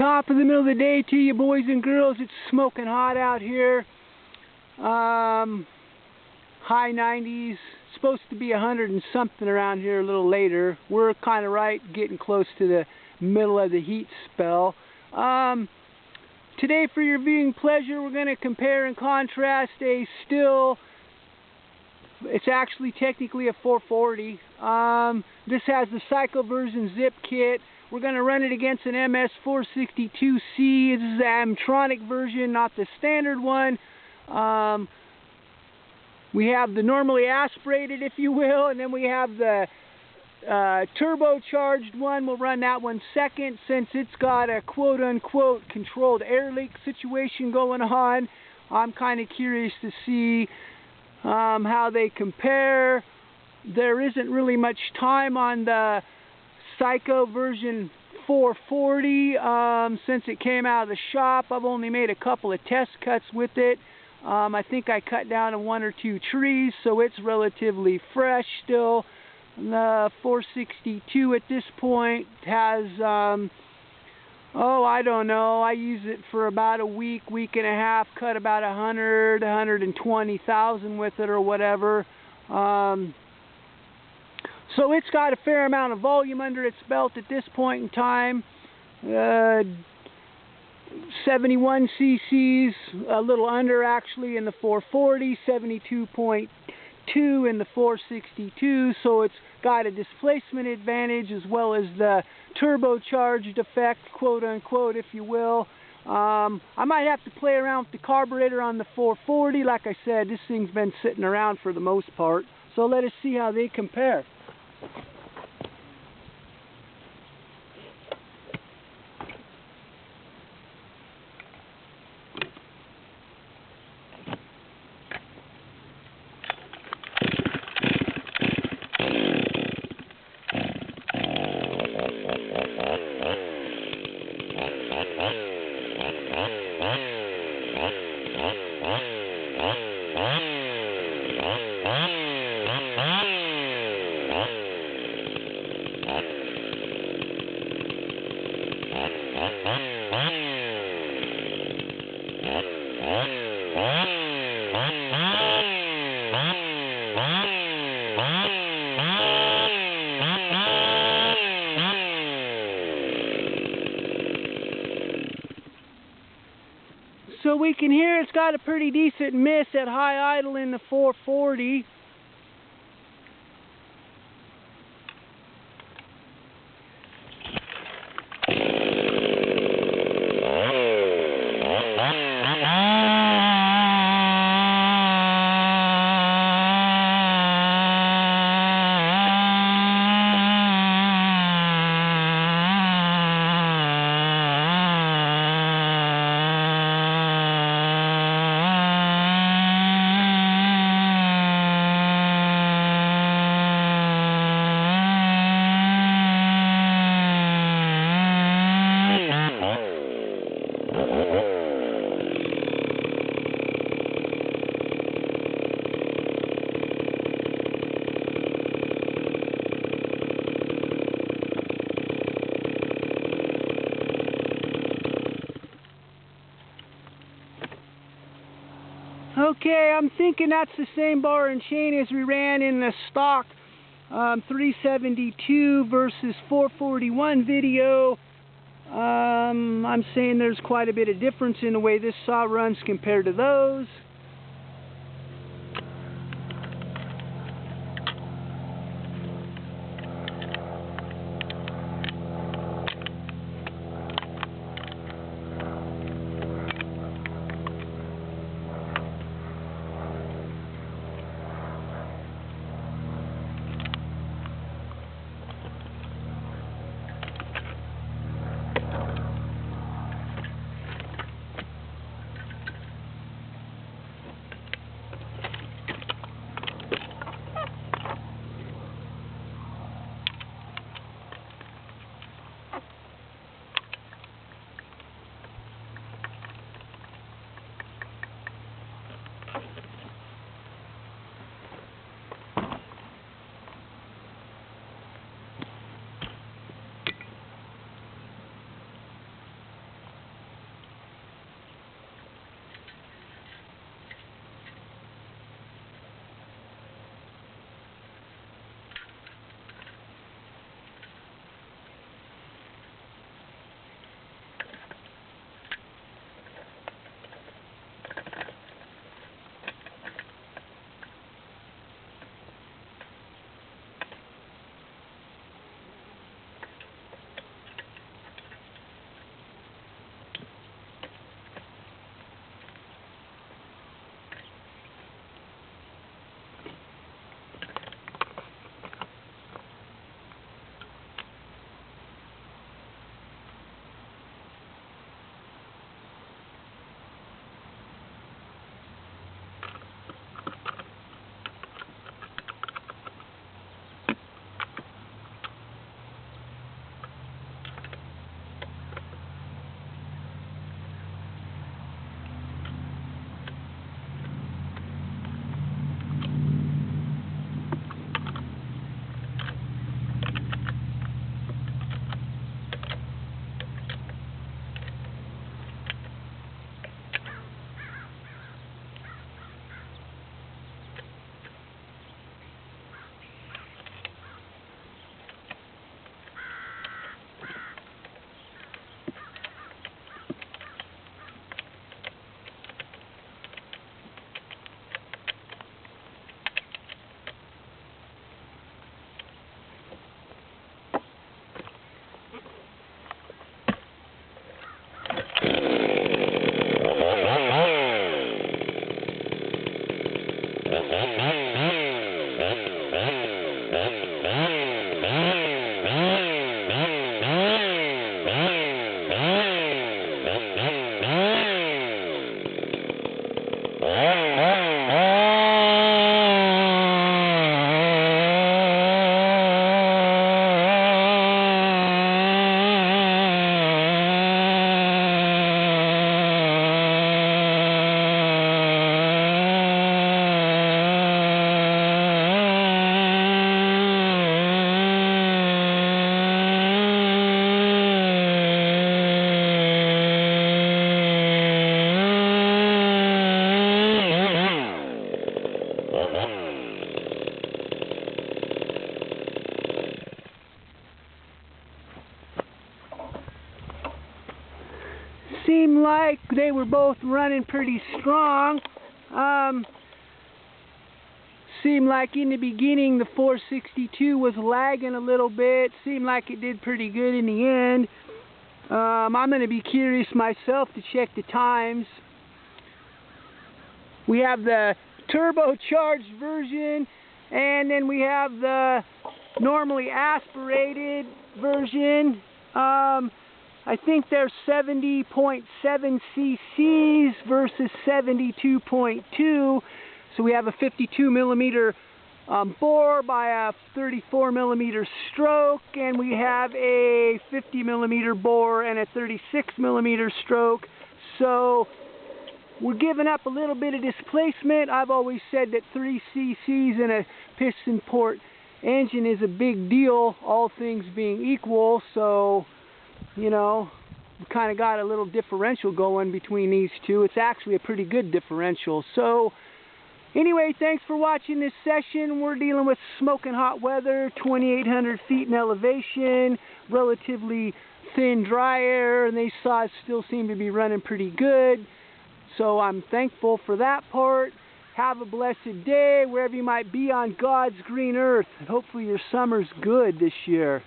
Top of the middle of the day to you boys and girls. It's smoking hot out here. High 90s. Supposed to be 100 and something around here a little later. We're kind of right getting close to the middle of the heat spell. Today for your viewing pleasure we're going to compare and contrast a Stihl. It's actually technically a 440. This has the Psy-Ko version zip kit. We're going to run it against an ms460c. This is the Amtronic version, not the standard one. We have the normally aspirated, if you will, and then we have the turbocharged one. We'll run that one second since it's got a quote-unquote controlled air leak situation going on. I'm kind of curious to see how they compare. There isn't really much time on the Psy-Ko version 440 since it came out of the shop. I've only made a couple of test cuts with it. I think I cut down 1 or 2 trees, so it's relatively fresh still. The 462 at this point has, I don't know, I use it for about a week and a half, cut about 120,000 with it or whatever. So it's got a fair amount of volume under its belt at this point in time. 71 cc's, a little under actually in the 440, 72.2 in the 462, so it's got a displacement advantage as well as the turbocharged effect, quote unquote, if you will. I might have to play around with the carburetor on the 440. Like I said, this thing's been sitting around for the most part, so let us see how they compare. So we can hear it's got a pretty decent miss at high idle in the 440. Okay, I'm thinking that's the same bar and chain as we ran in the stock 372 versus 441 video. I'm saying there's quite a bit of difference in the way this saw runs compared to those. seemed like they were both running pretty strong. Seemed like in the beginning the 462 was lagging a little bit. Seemed like it did pretty good in the end. I'm going to be curious myself to check the times. We have the turbocharged version, and then we have the normally aspirated version. I think they're 70.7 cc's versus 72.2. So we have a 52 millimeter bore by a 34 millimeter stroke, and we have a 50 millimeter bore and a 36 millimeter stroke. So we're giving up a little bit of displacement. I've always said that 3 cc's in a piston port engine is a big deal, all things being equal. So, you know, we kind of got a little differential going between these two. It's actually a pretty good differential. So anyway, thanks for watching this session. We're dealing with smoking hot weather, 2,800 feet in elevation, relatively thin dry air, and these saws still seem to be running pretty good. So I'm thankful for that part. Have a blessed day wherever you might be on God's green earth. And hopefully your summer's good this year.